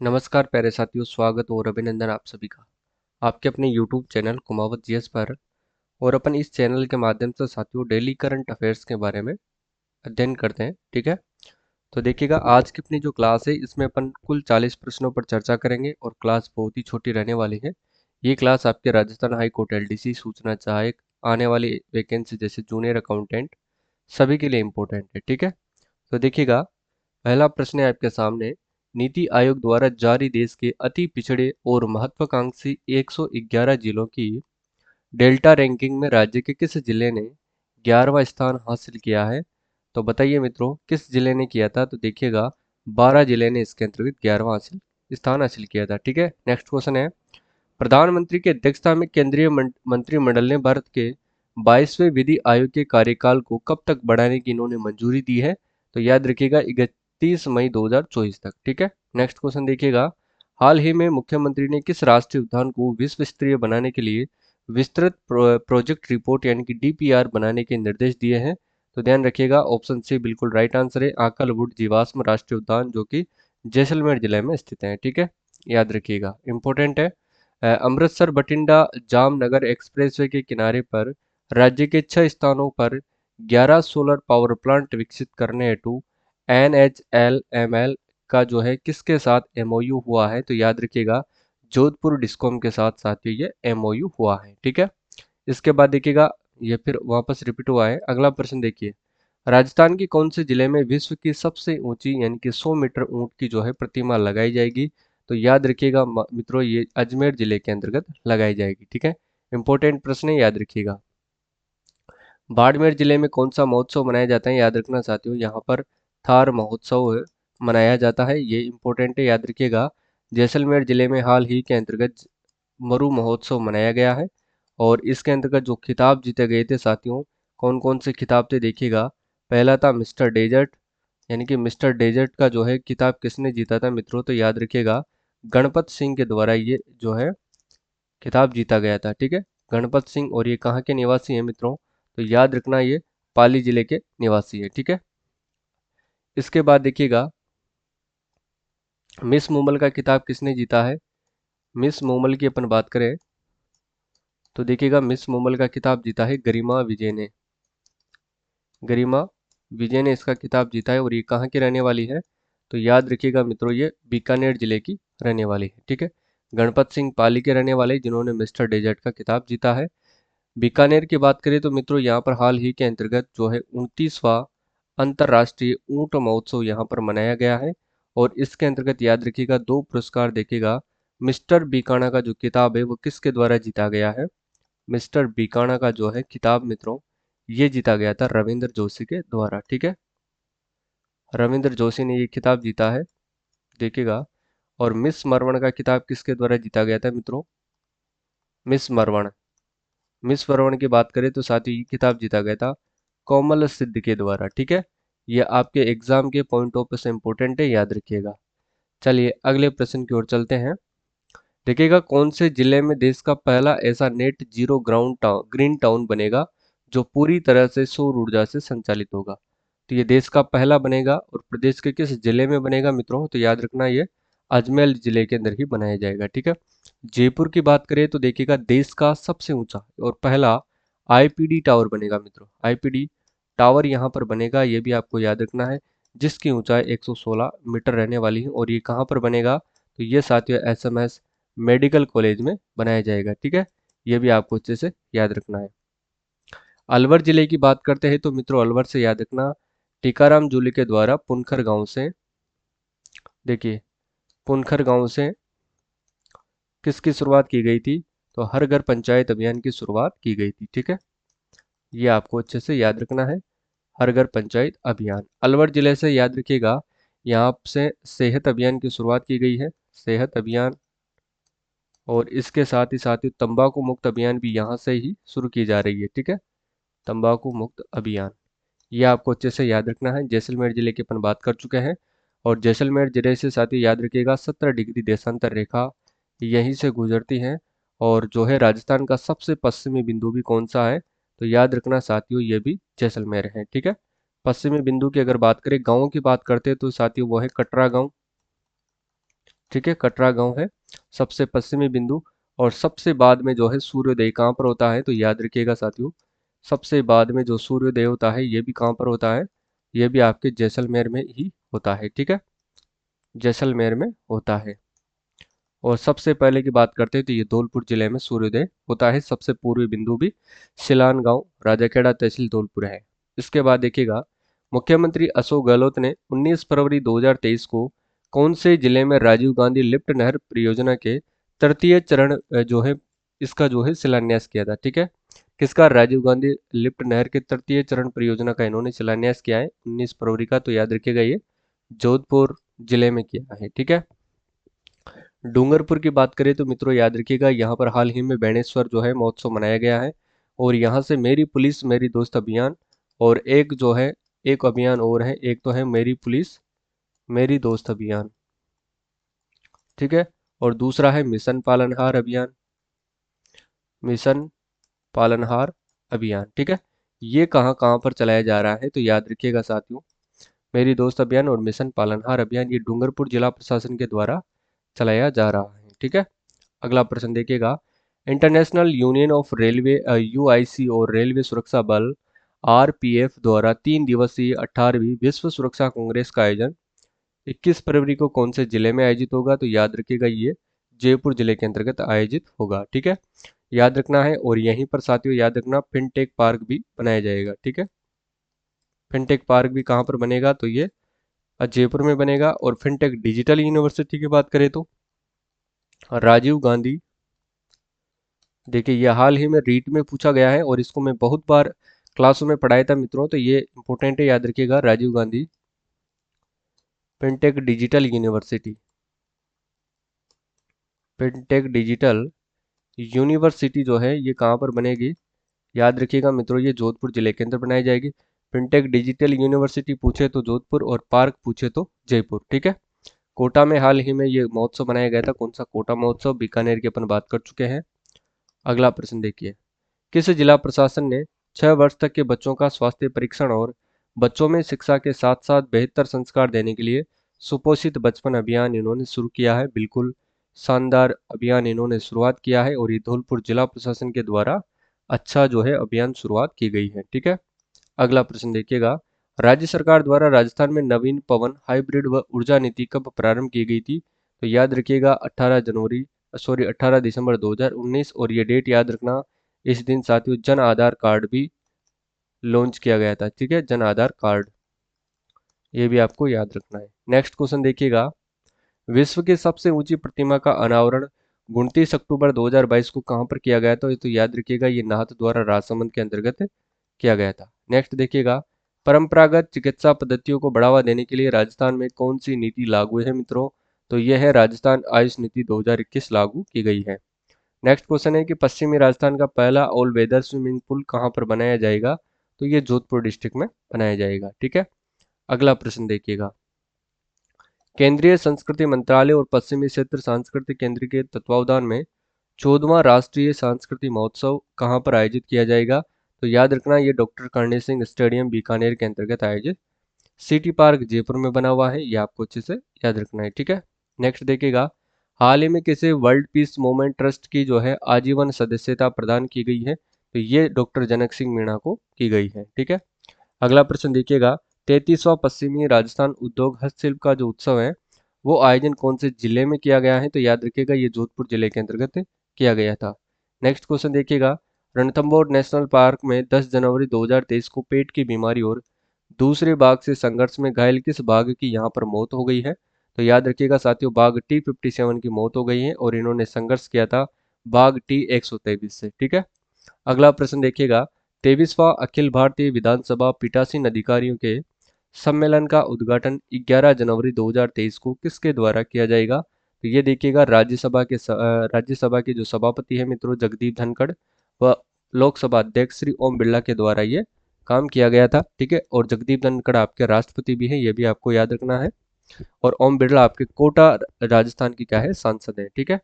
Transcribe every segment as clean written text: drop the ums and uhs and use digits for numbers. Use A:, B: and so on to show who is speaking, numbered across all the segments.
A: नमस्कार प्यारे साथियों, स्वागत और अभिनंदन आप सभी का आपके अपने YouTube चैनल कुमावत जीएस पर। और अपन इस चैनल के माध्यम से साथियों डेली करंट अफेयर्स के बारे में अध्ययन करते हैं। ठीक है, तो देखिएगा आज की अपनी जो क्लास है इसमें अपन कुल 40 प्रश्नों पर चर्चा करेंगे और क्लास बहुत ही छोटी रहने वाली है। ये क्लास आपके राजस्थान हाई कोर्ट एलडीसी सूचना सहायक आने वाली वैकेंसी जैसे जूनियर अकाउंटेंट सभी के लिए इम्पोर्टेंट है। ठीक है, तो देखिएगा पहला प्रश्न है आपके सामने। नीति आयोग द्वारा जारी देश के अति पिछड़े और महत्वाकांक्षी 111 जिलों की डेल्टा रैंकिंग में राज्य के किस जिले ने 11वां स्थान हासिल किया है? तो बताइए मित्रों, किस जिले ने किया था? तो देखिएगा 12 जिले ने इसके अंतर्गत 11वां स्थान हासिल किया था। ठीक है, नेक्स्ट क्वेश्चन है। प्रधानमंत्री की अध्यक्षता में केंद्रीय मंत्रिमंडल ने भारत के 22वें विधि आयोग के कार्यकाल को कब तक बढ़ाने की इन्होंने मंजूरी दी है? तो याद रखिएगा 31 मई 2024 तक। ठीक है, नेक्स्ट क्वेश्चन देखिएगा। हाल ही में मुख्यमंत्री ने किस राष्ट्रीय उद्यान को विश्व स्तरीय बनाने के लिए विस्तृत प्रोजेक्ट रिपोर्ट यानी कि डीपीआर बनाने के निर्देश दिए हैं? तो ध्यान रखिएगा ऑप्शन सी बिल्कुल राइट आंसर है, आकलवुड जीवाश्म राष्ट्रीय उद्यान जो कि जैसलमेर जिले में स्थित है। ठीक है, याद रखिएगा इंपॉर्टेंट है। अमृतसर बठिंडा जामनगर एक्सप्रेसवे के किनारे पर राज्य के 6 स्थानों पर 11 सोलर पावर प्लांट विकसित करने हेतु NHLML का जो है किसके साथ MOU हुआ है? तो याद रखिएगा जोधपुर डिस्कॉम के साथ साथियों ये MOU हुआ है। ठीक है, इसके बाद देखिएगा ये फिर वापस रिपीट हुआ है। अगला प्रश्न देखिए। राजस्थान के कौन से जिले में विश्व की सबसे ऊंची यानी कि 100 मीटर ऊंट की जो है प्रतिमा लगाई जाएगी? तो याद रखिएगा मित्रों ये अजमेर जिले के अंतर्गत लगाई जाएगी। ठीक है, इंपॉर्टेंट प्रश्न है, याद रखिएगा। बाड़मेर जिले में कौन सा महोत्सव मनाया जाता है? याद रखना साथियों, यहाँ पर थार महोत्सव मनाया जाता है, ये इंपॉर्टेंट है, याद रखिएगा। जैसलमेर जिले में हाल ही के अंतर्गत मरु महोत्सव मनाया गया है और इसके अंतर्गत जो खिताब जीते गए थे साथियों, कौन कौन से खिताब थे देखिएगा। पहला था मिस्टर डेजर्ट, यानी कि मिस्टर डेजर्ट का जो है खिताब किसने जीता था मित्रों? तो याद रखिएगा गणपत सिंह के द्वारा ये जो है खिताब जीता गया था। ठीक है, गणपत सिंह, और ये कहाँ के निवासी हैं मित्रों? तो याद रखना ये पाली जिले के निवासी है। ठीक है, इसके बाद देखिएगा मिस मुमल का खिताब किसने जीता है? मिस मुमल की अपन बात करें तो देखिएगा मिस मुमल का खिताब जीता है गरिमा विजय ने। गरिमा विजय ने इसका खिताब जीता है और ये कहाँ की रहने वाली है? तो याद रखिएगा मित्रों ये बीकानेर जिले की रहने वाली है। ठीक है, गणपत सिंह पाली के रहने वाले जिन्होंने मिस्टर डेजर्ट का खिताब जीता है। बीकानेर की बात करें तो मित्रों यहाँ पर हाल ही के अंतर्गत जो है 29वां अंतर्राष्ट्रीय ऊंट महोत्सव यहाँ पर मनाया गया है और इसके अंतर्गत याद रखिएगा 2 पुरस्कार देखिएगा। मिस्टर बीकाना का जो किताब है वो किसके द्वारा जीता गया है? मिस्टर बीकाना का जो है किताब मित्रों ये जीता गया था रविंद्र जोशी के द्वारा। ठीक है, रविंद्र जोशी ने ये खिताब जीता है देखिएगा। और मिस मरवण का खिताब किसके द्वारा जीता गया था मित्रों? मिस मरवण, मिस वर्वन की बात करें तो साथ ही ये किताब जीता गया था कोमल सिद्ध के द्वारा। ठीक है, ये आपके एग्जाम के पॉइंट ऑफ व्यू से इंपॉर्टेंट है, याद रखिएगा। चलिए अगले प्रश्न की ओर चलते हैं। देखिएगा कौन से जिले में देश का पहला ऐसा net zero ground town green town बनेगा जो पूरी तरह से सौर ऊर्जा से संचालित होगा? तो ये देश का पहला बनेगा और प्रदेश के किस जिले में बनेगा मित्रों? तो याद रखना ये अजमेर जिले के अंदर ही बनाया जाएगा। ठीक है, जयपुर की बात करें तो देखिएगा देश का सबसे ऊंचा और पहला आईपीडी टावर बनेगा मित्रों। आईपीडी टावर यहाँ पर बनेगा, ये भी आपको याद रखना है, जिसकी ऊंचाई 116 मीटर रहने वाली है और ये कहाँ पर बनेगा? तो ये साथियों SMS मेडिकल कॉलेज में बनाया जाएगा। ठीक है, ये भी आपको अच्छे से याद रखना है। अलवर जिले की बात करते हैं तो मित्रों अलवर से याद रखना टीकाराम जूली के द्वारा पुनखर गांव से, देखिए पुनखर गांव से किसकी शुरुआत की गई थी? तो हर घर पंचायत अभियान की शुरुआत की गई थी। ठीक है, ये आपको अच्छे से याद रखना है, हर घर पंचायत अभियान। अलवर जिले से याद रखिएगा यहाँ से सेहत अभियान की शुरुआत की गई है, सेहत अभियान। और इसके साथ ही तंबाकू मुक्त अभियान भी यहाँ से ही शुरू की जा रही है। ठीक है, तंबाकू मुक्त अभियान, ये आपको अच्छे से याद रखना है। जैसलमेर जिले की अपन बात कर चुके हैं और जैसलमेर जिले से साथ ही याद रखिएगा 17 डिग्री देशांतर रेखा यहीं से गुजरती है। और जो है राजस्थान का सबसे पश्चिमी बिंदु भी कौन सा है? तो याद रखना साथियों ये भी जैसलमेर है। ठीक है, पश्चिमी बिंदु की अगर बात करें गाँव की बात करते हैं तो साथियों वो है कटरा गाँव। ठीक है, कटरा गांव है सबसे पश्चिमी बिंदु। और सबसे बाद में जो है सूर्योदय कहाँ पर होता है, तो याद रखिएगा साथियों, सबसे बाद में जो सूर्योदय होता है ये भी कहाँ पर होता है, ये भी आपके जैसलमेर में ही होता है। ठीक है, जैसलमेर में होता है। और सबसे पहले की बात करते हैं तो ये धौलपुर जिले में सूर्योदय होता है। सबसे पूर्वी बिंदु भी सिलान गांव, राजाखेड़ा तहसील धौलपुर है। इसके बाद देखिएगा, मुख्यमंत्री अशोक गहलोत ने 19 फरवरी 2023 को कौन से जिले में राजीव गांधी लिफ्ट नहर परियोजना के तृतीय चरण जो है इसका जो है शिलान्यास किया था। ठीक है, किसका, राजीव गांधी लिफ्ट नहर के तृतीय चरण परियोजना का इन्होंने शिलान्यास किया है 19 फरवरी का। तो याद रखिएगा ये जोधपुर जिले में किया है। ठीक है, डूंगरपुर की बात करें तो मित्रों याद रखिएगा, यहाँ पर हाल ही में बेणेश्वर जो है महोत्सव मनाया गया है। और यहाँ से मेरी पुलिस मेरी दोस्त अभियान, और एक जो है एक अभियान और है, एक तो है मेरी पुलिस मेरी दोस्त अभियान। ठीक है, और दूसरा है मिशन पालनहार अभियान, मिशन पालनहार अभियान। ठीक है, ये कहाँ कहाँ पर चलाया जा रहा है, तो याद रखिएगा साथियों, मेरी दोस्त अभियान और मिशन पालनहार अभियान ये डूंगरपुर जिला प्रशासन के द्वारा चलाया जा रहा है। ठीक है, अगला प्रश्न देखिएगा, international union of railway UIC और रेलवे सुरक्षा बल आरपीएफ द्वारा 3 दिवसीय 18वीं विश्व सुरक्षा कांग्रेस का आयोजन 21 फरवरी को कौन से जिले में आयोजित होगा, तो याद रखिएगा ये जयपुर जिले के अंतर्गत आयोजित होगा। ठीक है, याद रखना है। और यहीं पर साथियों याद रखना फिनटेक पार्क भी बनाया जाएगा। ठीक है, फिनटेक पार्क भी कहाँ पर बनेगा, तो ये जयपुर में बनेगा। और फिनटेक डिजिटल यूनिवर्सिटी की बात करें तो राजीव गांधी, देखिए ये हाल ही में रीट में पूछा गया है और इसको मैं बहुत बार क्लासों में पढ़ाया था मित्रों, तो ये इंपॉर्टेंट है, याद रखिएगा, Rajiv Gandhi fintech digital university, fintech digital university जो है ये कहाँ पर बनेगी, याद रखिएगा मित्रों, ये जोधपुर जिले के अंदर बनाई जाएगी। फिनटेक डिजिटल यूनिवर्सिटी पूछे तो जोधपुर और पार्क पूछे तो जयपुर। ठीक है, कोटा में हाल ही में ये महोत्सव मनाया गया था, कौन सा, कोटा महोत्सव, बीकानेर की अपन बात कर चुके हैं। अगला प्रश्न देखिए, किस जिला प्रशासन ने 6 वर्ष तक के बच्चों का स्वास्थ्य परीक्षण और बच्चों में शिक्षा के साथ साथ बेहतर संस्कार देने के लिए सुपोषित बचपन अभियान इन्होंने शुरू किया है। बिल्कुल शानदार अभियान इन्होंने शुरुआत किया है और ये धौलपुर जिला प्रशासन के द्वारा अच्छा जो है अभियान शुरुआत की गई है। ठीक है, अगला प्रश्न देखिएगा, राज्य सरकार द्वारा राजस्थान में नवीन पवन हाइब्रिड व ऊर्जा नीति कब प्रारंभ की गई थी, तो याद रखिएगा 18 दिसंबर 2019। और ये डेट याद रखना, इस दिन साथियों जन आधार कार्ड भी लॉन्च किया गया था। ठीक है, जन आधार कार्ड, ये भी आपको याद रखना है। नेक्स्ट क्वेश्चन देखिएगा, विश्व की सबसे ऊंची प्रतिमा का अनावरण 29 अक्टूबर 2022 को कहां पर किया गया था, तो याद रखिएगा ये नाहत द्वारा राजसमंद के अंतर्गत किया गया था। नेक्स्ट देखिएगा, परंपरागत चिकित्सा पद्धतियों को बढ़ावा देने के लिए राजस्थान में कौन सी नीति लागू है मित्रों, तो यह है राजस्थान आयुष नीति 2021 लागू की गई है। नेक्स्ट क्वेश्चन है कि पश्चिमी राजस्थान का पहला ऑल वेदर स्विमिंग पूल कहाँ पर बनाया जाएगा, तो ये जोधपुर डिस्ट्रिक्ट में बनाया जाएगा। ठीक है, अगला प्रश्न देखिएगा, केंद्रीय संस्कृति मंत्रालय और पश्चिमी क्षेत्र सांस्कृतिक केंद्र के तत्वावधान में 14वां राष्ट्रीय सांस्कृतिक महोत्सव कहाँ पर आयोजित किया जाएगा, तो याद रखना ये डॉक्टर करणी सिंह स्टेडियम बीकानेर के अंतर्गत आयोजित, सिटी पार्क जयपुर में बना हुआ है, ये आपको अच्छे से याद रखना है। ठीक है, नेक्स्ट देखिएगा, हाल ही में किसे वर्ल्ड पीस मूवमेंट ट्रस्ट की जो है आजीवन सदस्यता प्रदान की गई है, तो ये डॉक्टर जनक सिंह मीणा को की गई है। ठीक है, अगला प्रश्न देखिएगा, 33वां पश्चिमी राजस्थान उद्योग हस्तशिल्प का जो उत्सव है वो आयोजन कौन से जिले में किया गया है, तो याद रखिएगा ये जोधपुर जिले के अंतर्गत किया गया था। नेक्स्ट क्वेश्चन देखिएगा, रणथंभौर नेशनल पार्क में 10 जनवरी 2023 को पेट की बीमारी और दूसरे बाघ से संघर्ष में घायल किस बाघ की यहाँ पर मौत हो गई है, तो याद रखिएगा साथियों बाघ T57 की मौत हो गई है और इन्होंने संघर्ष किया था बाघ T123 से। ठीक है, अगला प्रश्न देखिएगा, 23वां अखिल भारतीय विधानसभा पीठासीन अधिकारियों के सम्मेलन का उद्घाटन 11 जनवरी 2023 को किसके द्वारा किया जाएगा, तो ये देखिएगा राज्यसभा के जो सभापति है मित्रों जगदीप धनखड़ व लोकसभा अध्यक्ष श्री ओम बिरला के द्वारा ये काम किया गया था। ठीक है, और जगदीप धनखड़ आपके राष्ट्रपति भी हैं, ये भी आपको याद रखना है। और ओम बिरला आपके कोटा राजस्थान की क्या है, सांसद है। ठीक है,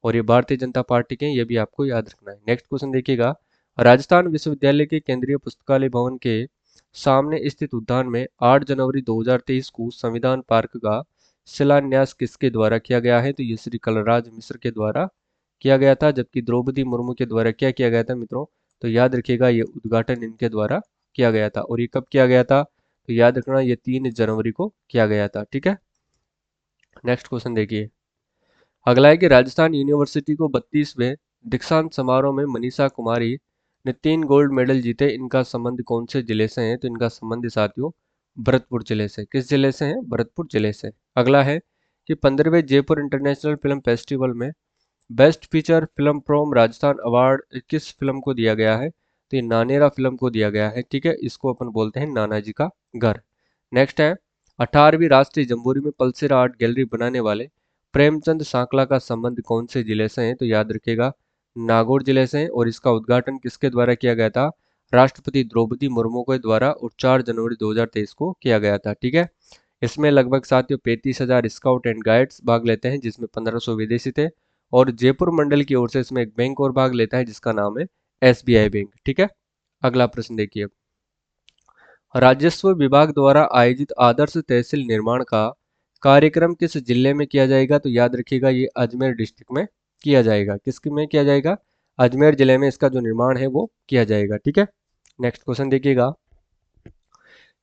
A: और ये भारतीय जनता पार्टी के हैं, ये भी आपको याद रखना है। नेक्स्ट क्वेश्चन देखिएगा, राजस्थान विश्वविद्यालय के केंद्रीय पुस्तकालय भवन के सामने स्थित उद्यान में 8 जनवरी 2023 को संविधान पार्क का शिलान्यास किसके द्वारा किया गया है? तो ये श्री कलराज मिश्र के द्वारा किया गया था। जबकि द्रौपदी मुर्मू के द्वारा क्या किया गया था मित्रों? तो याद रखिएगा ये उद्घाटन इनके द्वारा किया गया था। और ये कब किया गया था? तो याद रखना ये 3 जनवरी को किया गया था। ठीक है, नेक्स्ट क्वेश्चन देखिए। अगला है कि राजस्थान यूनिवर्सिटी को 32वें दीक्षांत समारोह में मनीषा कुमारी ने 3 गोल्ड मेडल जीते। इनका संबंध कौन से जिले से है? तो इनका संबंध साथियों भरतपुर जिले से। किस जिले से है? भरतपुर जिले से। अगला है कि 15वें जयपुर इंटरनेशनल फिल्म फेस्टिवल में best feature film from Rajasthan award किस फिल्म को दिया गया है? तो ये नानेरा फिल्म को दिया गया है। ठीक है, इसको अपन बोलते हैं नाना जी का घर। नेक्स्ट है 18वीं राष्ट्रीय जम्बूरी में पल्सेरा आर्ट गैलरी बनाने वाले प्रेमचंद सांकला का संबंध कौन से जिले से है? तो याद रखिएगा नागौर जिले से है। और इसका उद्घाटन किसके द्वारा किया गया था? राष्ट्रपति द्रौपदी मुर्मू के द्वारा और 4 जनवरी 2023 को किया गया था। ठीक है, इसमें लगभग साथियों 35,000 स्काउट एंड गाइड्स भाग लेते हैं, जिसमें 1500 विदेशी थे। और जयपुर मंडल की ओर से इसमें एक बैंक और भाग लेता है, जिसका नाम है SBI बैंक। ठीक है, अगला प्रश्न देखिए। राजस्व विभाग द्वारा आयोजित आदर्श तहसील निर्माण का कार्यक्रम किस जिले में किया जाएगा? तो याद रखिएगा ये अजमेर डिस्ट्रिक्ट में किया जाएगा। किसके में किया जाएगा? अजमेर जिले में इसका जो निर्माण है वो किया जाएगा। ठीक है, नेक्स्ट क्वेश्चन देखिएगा।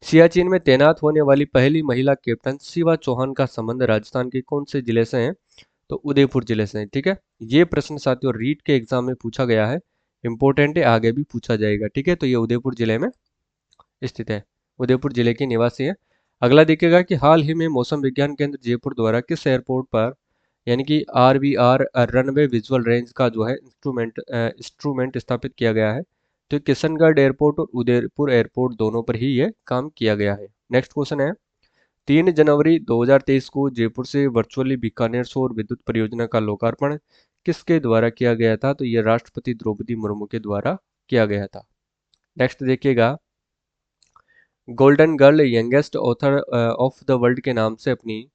A: सियाचिन में तैनात होने वाली पहली महिला कैप्टन शिवा चौहान का संबंध राजस्थान के कौन से जिले से है? तो उदयपुर जिले से है। ठीक है, ये प्रश्न साथियों रीट के एग्जाम में पूछा गया है, इंपॉर्टेंट है, आगे भी पूछा जाएगा। ठीक है, तो ये उदयपुर जिले में स्थित है, उदयपुर जिले के निवासी है। अगला देखिएगा कि हाल ही में मौसम विज्ञान केंद्र जयपुर द्वारा किस एयरपोर्ट पर यानी कि RVR रनवे विजुअल रेंज का जो है इंस्ट्रूमेंट स्थापित किया गया है? तो किशनगढ़ एयरपोर्ट और उदयपुर एयरपोर्ट दोनों पर ही ये काम किया गया है। नेक्स्ट क्वेश्चन है 3 जनवरी 2023 को जयपुर से वर्चुअली बीकानेर सौर विद्युत परियोजना का लोकार्पण किसके द्वारा किया गया था? तो ये राष्ट्रपति द्रौपदी मुर्मू के द्वारा किया गया था। नेक्स्ट देखिएगा, golden girl youngest author of the world के नाम से अपनी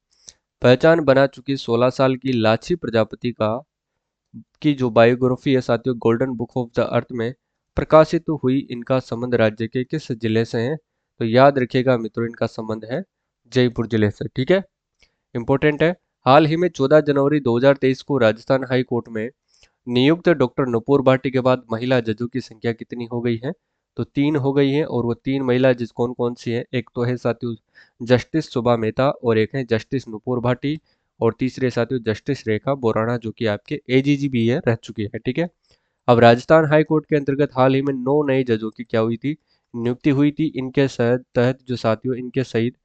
A: पहचान बना चुकी 16 साल की लाची प्रजापति की जो बायोग्राफी है साथियों golden book of the earth में प्रकाशित हुई। इनका संबंध राज्य के किस जिले से है? तो याद रखिएगा मित्रों इनका संबंध है जयपुर जिले से। ठीक है, इंपॉर्टेंट है। हाल ही में 14 जनवरी 2023 को राजस्थान हाई कोर्ट में नियुक्त डॉक्टर नुपुर भाटी के बाद महिला जजों की संख्या कितनी हो गई है? तो 3 हो गई है। और वो 3 महिला जज कौन कौन सी है? एक तो है साथियों जस्टिस सुभा मेहता, और एक है जस्टिस नुपुर भाटी, और तीसरे साथियों जस्टिस रेखा बोराना, जो कि आपके AGG भी है, रह चुकी है। ठीक है, अब राजस्थान हाई कोर्ट के अंतर्गत हाल ही में 9 नए जजों की क्या हुई थी? नियुक्ति हुई थी। इनके तहत जो साथियों इनके सहित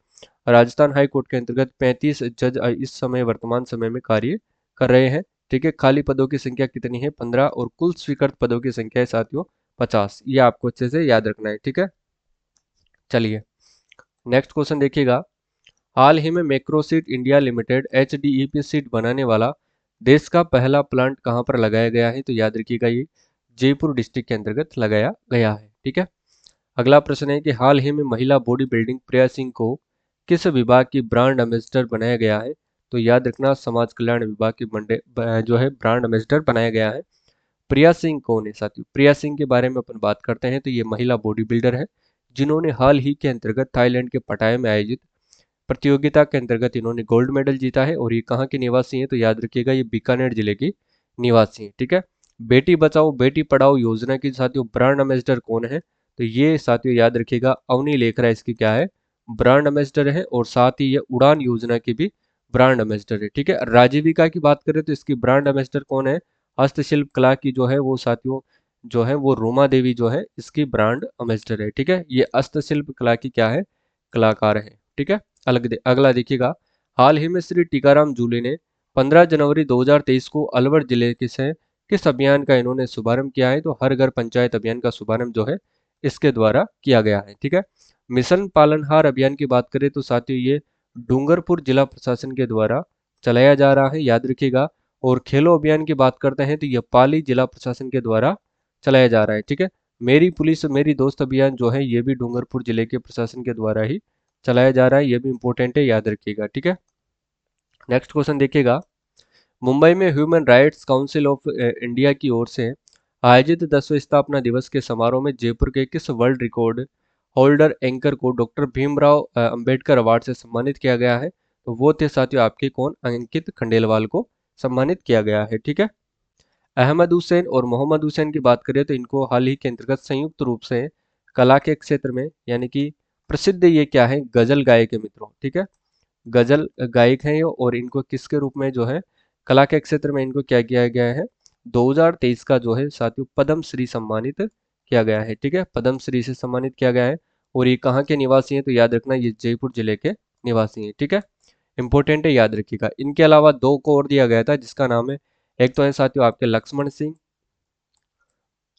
A: राजस्थान हाई कोर्ट के अंतर्गत 35 जज इस समय वर्तमान समय में कार्य कर रहे हैं। ठीक है, खाली पदों की संख्या कितनी है? 15, और कुल स्वीकृत पदों की संख्या है साथियों 50। ये आपको अच्छे से याद रखना है। ठीक है, चलिए नेक्स्ट क्वेश्चन देखिएगा। हाल ही में मैक्रोसीड इंडिया लिमिटेड HDEP सीड बनाने वाला देश का पहला प्लांट कहाँ पर लगाया गया है? तो याद रखिएगा ये जयपुर डिस्ट्रिक्ट के अंतर्गत लगाया गया है। ठीक है, अगला प्रश्न है कि हाल ही में महिला बॉडी बिल्डिंग प्रिया सिंह को किस विभाग की ब्रांड एम्बेसडर बनाया गया है? तो याद रखना समाज कल्याण विभाग की जो है ब्रांड एम्बेसडर बनाया गया है। प्रिया सिंह कौन है साथियों? प्रिया सिंह के बारे में अपन बात करते हैं तो ये महिला बॉडी बिल्डर है, जिन्होंने हाल ही के अंतर्गत थाईलैंड के पटाया में आयोजित प्रतियोगिता के अंतर्गत इन्होंने गोल्ड मेडल जीता है। और ये कहाँ के निवासी हैं? तो याद रखिएगा ये बीकानेर जिले की निवासी हैं। ठीक है, बेटी बचाओ बेटी पढ़ाओ योजना की साथियों ब्रांड एम्बेसडर कौन है? तो ये साथियों याद रखिएगा अवनी लेखरा इसकी क्या है? ब्रांड एम्बेसडर है। और साथ ही ये उड़ान योजना की भी ब्रांड एम्बेसडर है। ठीक है, राजीविका की बात करें तो इसकी ब्रांड एम्बेसडर कौन है? हस्तशिल्प कला की जो है वो साथियों जो है वो रोमा देवी जो है इसकी ब्रांड एम्बेसडर है। ठीक है, ये हस्तशिल्प कला की क्या है? कलाकार है। ठीक है, अगला देखिएगा। हाल ही में श्री टीकाराम जूली ने 15 जनवरी 2023 को अलवर जिले के से किस अभियान का इन्होंने शुभारंभ किया है? तो हर घर पंचायत अभियान का शुभारंभ जो है इसके द्वारा किया गया है। ठीक है, मिशन पालनहार अभियान की बात करें तो साथियों ये डूंगरपुर जिला प्रशासन के द्वारा चलाया जा रहा है, याद रखिएगा। और खेलो अभियान की बात करते हैं तो यह पाली जिला प्रशासन के द्वारा चलाया जा रहा है। ठीक है, मेरी पुलिस मेरी दोस्त अभियान जो है ये भी डूंगरपुर जिले के प्रशासन के द्वारा ही चलाया जा रहा है, ये भी इंपॉर्टेंट है, याद रखिएगा। ठीक है, नेक्स्ट क्वेश्चन देखिएगा। मुंबई में human rights council of India की ओर से आयोजित 10वें स्थापना दिवस के समारोह में जयपुर के किस वर्ल्ड रिकॉर्ड होल्डर एंकर को डॉक्टर भीमराव अंबेडकर अवार्ड से सम्मानित किया गया है? तो वो थे साथियों आपके कौन, अंकित खंडेलवाल को सम्मानित किया गया है। ठीक है। अहमद हुसैन और मोहम्मद हुसैन की बात करें तो इनको हाल ही के अंतर्गत संयुक्त रूप से कला के क्षेत्र में, यानी कि प्रसिद्ध ये क्या है, गजल गायक है मित्रों। ठीक है। गजल गायक हैं ये, और इनको किसके रूप में जो है कला के क्षेत्र में इनको क्या किया गया है, 2023 का जो है साथियों पद्म श्री सम्मानित किया गया है। ठीक है। पद्म श्री से सम्मानित किया गया है। और ये कहाँ के निवासी हैं, तो याद रखना ये जयपुर जिले के निवासी हैं। ठीक है। इंपॉर्टेंट है, याद रखिएगा। इनके अलावा दो को और दिया गया था, जिसका नाम है, एक तो है साथियों आपके लक्ष्मण सिंह,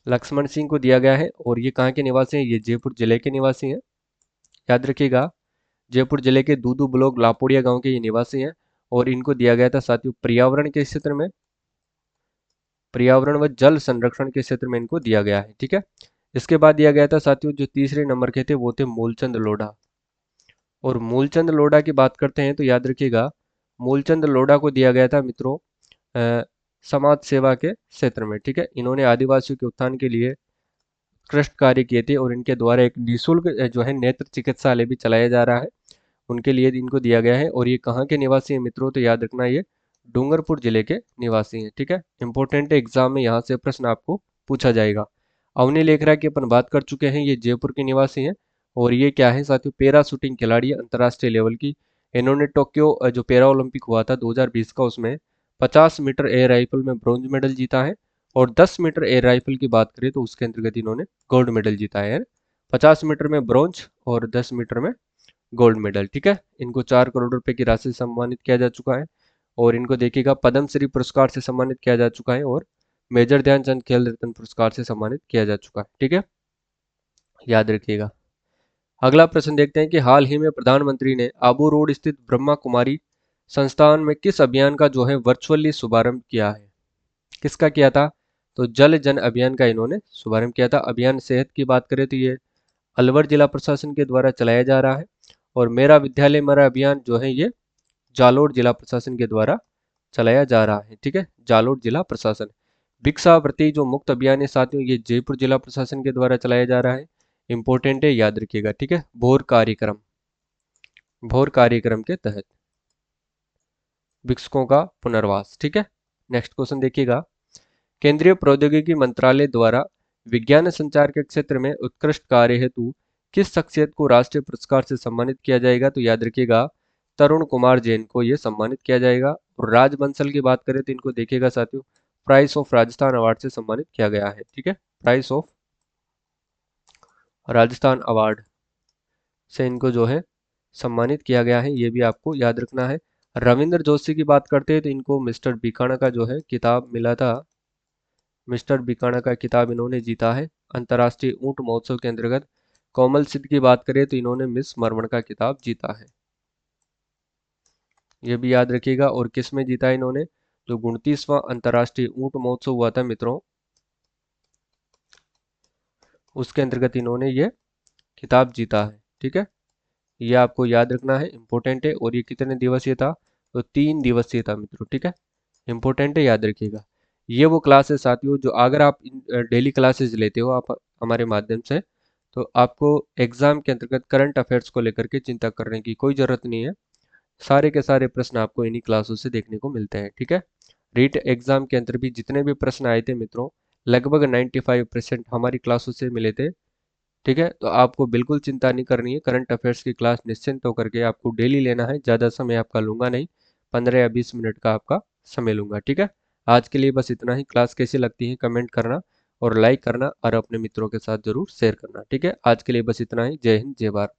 A: लक्ष्मण सिंह को दिया गया है, और ये कहाँ के निवासी हैं, ये जयपुर जिले के निवासी हैं। याद रखिएगा, जयपुर जिले के दूदू ब्लॉक लापोड़िया गांव के ये निवासी हैं। और इनको दिया गया था साथियों पर्यावरण के क्षेत्र में, पर्यावरण व जल संरक्षण के क्षेत्र में इनको दिया गया है। ठीक है। इसके बाद दिया गया था साथियों, जो तीसरे नंबर के थे वो थे मूलचंद लोढ़ा। और मूलचंद लोढ़ा की बात करते हैं तो याद रखिएगा, मूलचंद लोढ़ा को दिया गया था मित्रों अ, समाज सेवा के क्षेत्र में। ठीक है। इन्होंने आदिवासियों के उत्थान के लिए उत्कृष्ट कार्य किए थे, और इनके द्वारा एक निःशुल्क जो है नेत्र चिकित्सालय भी चलाया जा रहा है, उनके लिए इनको दिया गया है। और ये कहाँ के निवासी हैं मित्रों, तो याद रखना ये डूंगरपुर जिले के निवासी हैं। ठीक है। इंपॉर्टेंट एग्जाम में यहाँ से प्रश्न आपको पूछा जाएगा। अवनी लेखरा की अपन बात कर चुके हैं, ये जयपुर के निवासी हैं। और ये क्या है साथियों, पैरा शूटिंग खिलाड़ी है अंतर्राष्ट्रीय लेवल की। इन्होंने टोक्यो जो पैरा ओलंपिक हुआ था 2020 का, उसमें 50 मीटर एयर राइफल में ब्रॉन्ज मेडल जीता है। और 10 मीटर एयर राइफल की बात करें तो उसके अंतर्गत इन्होंने गोल्ड मेडल जीता है। 50 मीटर में ब्रॉन्ज और 10 मीटर में गोल्ड मेडल। ठीक है। इनको 4 करोड़ रुपए की राशि से सम्मानित किया जा चुका है। और इनको देखिएगा पद्मश्री पुरस्कार से सम्मानित किया जा चुका है, और मेजर ध्यानचंद खेल रत्न पुरस्कार से सम्मानित किया जा चुका है। ठीक है। याद रखिएगा। अगला प्रश्न देखते हैं कि हाल ही में प्रधानमंत्री ने आबू रोड स्थित ब्रह्मा कुमारी संस्थान में किस अभियान का जो है वर्चुअली शुभारंभ किया है। किसका किया था, तो जल जन अभियान का इन्होंने शुभारंभ किया था। अभियान सेहत की बात करें तो ये अलवर जिला प्रशासन के द्वारा चलाया जा रहा है। और मेरा विद्यालय मेरा अभियान जो है ये जालोर जिला प्रशासन के द्वारा चलाया जा रहा है। ठीक है। जालोर जिला प्रशासन। भिक्षावृत्ति जो मुक्त अभियान है साथियों, ये जयपुर जिला प्रशासन के द्वारा चलाया जा रहा है। इंपॉर्टेंट है, याद रखिएगा। ठीक है। भोर कार्यक्रम, भोर कार्यक्रम के तहत भिक्षुकों का पुनर्वास। ठीक है। नेक्स्ट क्वेश्चन देखिएगा, केंद्रीय प्रौद्योगिकी मंत्रालय द्वारा विज्ञान संचार के क्षेत्र में उत्कृष्ट कार्य हेतु किस शख्सियत को राष्ट्रीय पुरस्कार से सम्मानित किया जाएगा, तो याद रखिएगा तरुण कुमार जैन को यह सम्मानित किया जाएगा। और राज बंसल की बात करें तो इनको देखिएगा साथियों प्राइस ऑफ राजस्थान अवार्ड से सम्मानित किया गया है। ठीक है। प्राइस ऑफ राजस्थान अवार्ड से इनको जो है सम्मानित किया गया है, ये भी आपको याद रखना है। रविंद्र जोशी की बात करते हैं तो इनको मिस्टर बीकाना का जो है किताब मिला था, मिस्टर बीकाना का किताब इन्होंने जीता है अंतर्राष्ट्रीय ऊंट महोत्सव के अंतर्गत। कोमल सिद्ध की बात करें तो इन्होंने मिस मरमण का किताब जीता है, ये भी याद रखिएगा। और किस में जीता है इन्होंने, जो 29वां अंतर्राष्ट्रीय ऊंट महोत्सव हुआ था मित्रों, उसके अंतर्गत इन्होंने ये किताब जीता है। ठीक है। ये आपको याद रखना है, इंपॉर्टेंट है। और ये कितने दिवसीय था, तो 3 दिवसीय था मित्रों। ठीक है। इंपॉर्टेंट है, याद रखिएगा। ये वो क्लास है साथियों, जो अगर आप डेली क्लासेस लेते हो आप हमारे माध्यम से, तो आपको एग्जाम के अंतर्गत करंट अफेयर्स को लेकर के चिंता करने की कोई ज़रूरत नहीं है। सारे के सारे प्रश्न आपको इन्हीं क्लासों से देखने को मिलते हैं। ठीक है। रीट एग्जाम के अंतर भी जितने भी प्रश्न आए थे मित्रों, लगभग 95% हमारी क्लासों से मिले थे। ठीक है। तो आपको बिल्कुल चिंता नहीं करनी है, करंट अफेयर्स की क्लास निश्चिंत होकर के आपको डेली लेना है। ज़्यादा समय आपका लूंगा नहीं, 15 या 20 मिनट का आपका समय लूंगा। ठीक है। आज के लिए बस इतना ही। क्लास कैसी लगती है कमेंट करना, और लाइक करना, और अपने मित्रों के साथ जरूर शेयर करना। ठीक है। आज के लिए बस इतना ही। जय हिंद, जय भारत।